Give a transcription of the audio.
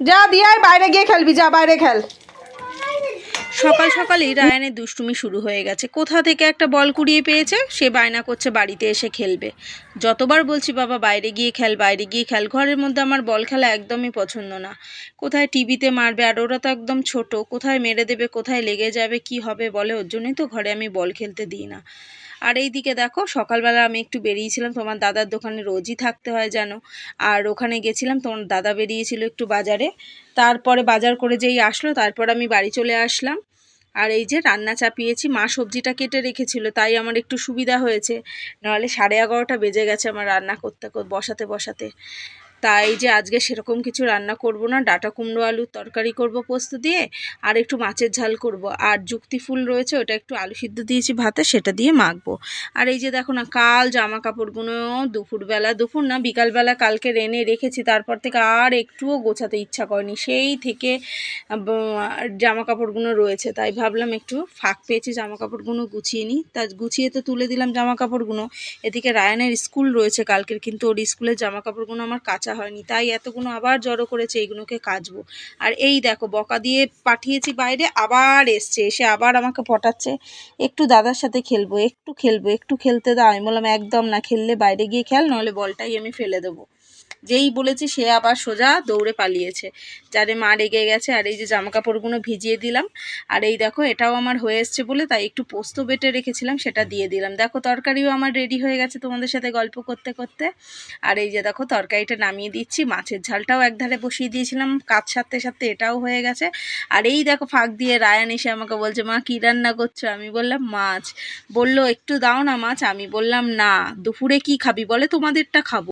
যা দিয়ে আয়, বাইরে গিয়ে খেলবি, যা বাইরে খেল। সকাল সকালই রায়ানের দুষ্টুমি শুরু হয়ে গেছে। কোথা থেকে একটা বল কুড়িয়ে পেয়েছে, সে বায়না করছে বাড়িতে এসে খেলবে। যতবার বলছি বাবা বাইরে গিয়ে খেল, বাইরে গিয়ে খেল, ঘরের মধ্যে আমার বল খেলা একদমই পছন্দ না। কোথায় টিভিতে মারবে, আর ওরা তো একদম ছোট, কোথায় মেরে দেবে, কোথায় লেগে যাবে, কি হবে বলে, ওর জন্যই তো ঘরে আমি বল খেলতে দিই না। আর এই দিকে দেখো, সকালবেলা আমি একটু বেরিয়েছিলাম, তোমার দাদার দোকানে রোজই থাকতে হয় জানো। আর ওখানে গেছিলাম, তোমার দাদা বেরিয়েছিল একটু বাজারে। তারপরে বাজার করে যেই আসলো, তারপর আমি বাড়ি চলে আসলাম। আর এই যে রান্না চাপিয়েছি, মা সবজিটা কেটে রেখেছিল, তাই আমার একটু সুবিধা হয়েছে। নাহলে 11:30 বেজে গেছে আমার রান্না করতে বসাতে বসাতে। তাই যে আজকে সেরকম কিছু রান্না করব না, ডাঁটা কুমড়ো আলুর তরকারি করব পোস্ত দিয়ে, আর একটু মাছের ঝাল করব, আর যুক্তি ফুল রয়েছে ওটা একটু আলু সিদ্ধ দিয়েছি ভাতে, সেটা দিয়ে মাখবো। আর এই যে দেখো না, কাল জামা কাপড়গুলো দুপুর না বিকালবেলা কালকে রেখেছি, তারপর থেকে আর একটুও গোছাতে ইচ্ছা করেনি, সেই থেকে জামা কাপড়গুলো রয়েছে। তাই ভাবলাম একটু ফাঁক পেয়েছি, জামা কাপড়গুলো গুছিয়ে নিই। তা গুছিয়ে তো তুলে দিলাম জামা কাপড়গুলো। এদিকে রায়ানের স্কুল রয়েছে কালকের, কিন্তু ওর স্কুলের জামা কাপড়গুলো আমার কাচা হয়নি, তাই এতগুলো আবার জড়ো করেছে, এইগুলোকে কাচবো। আর এই দেখো, বকা দিয়ে পাঠিয়েছি বাইরে, আবার এসে আবার আমাকে পটাচ্ছে, একটু দাদার সাথে খেলবো, একটু খেলতে দাও। আমি বললাম একদম না, খেললে বাইরে গিয়ে খেল, নাহলে বলটাই আমি ফেলে দেবো। যেই বলেছি সে আবার সোজা দৌড়ে পালিয়েছে, যারে মা রেগে গেছে। আর এই যে জামা কাপড়গুলো ভিজিয়ে দিলাম। আর এই দেখো, এটাও আমার হয়ে এসছে বলে তাই একটু পোস্ত বেটে রেখেছিলাম, সেটা দিয়ে দিলাম। দেখো তরকারিও আমার রেডি হয়ে গেছে তোমাদের সাথে গল্প করতে করতে। আর এই যে দেখো, তরকারিটা নামিয়ে দিচ্ছি, মাছের ঝালটাও একধারে বসিয়ে দিয়েছিলাম, কাজ সারতে সারতে এটাও হয়ে গেছে। আর এই দেখো, ফাঁক দিয়ে রায়ান এসে আমাকে বলছে, মা কী রান্না করছো? আমি বললাম মাছ। বললো একটু দাও না মাছ। আমি বললাম না, দুপুরে কি খাবি বলে, তোমাদেরটা খাবো।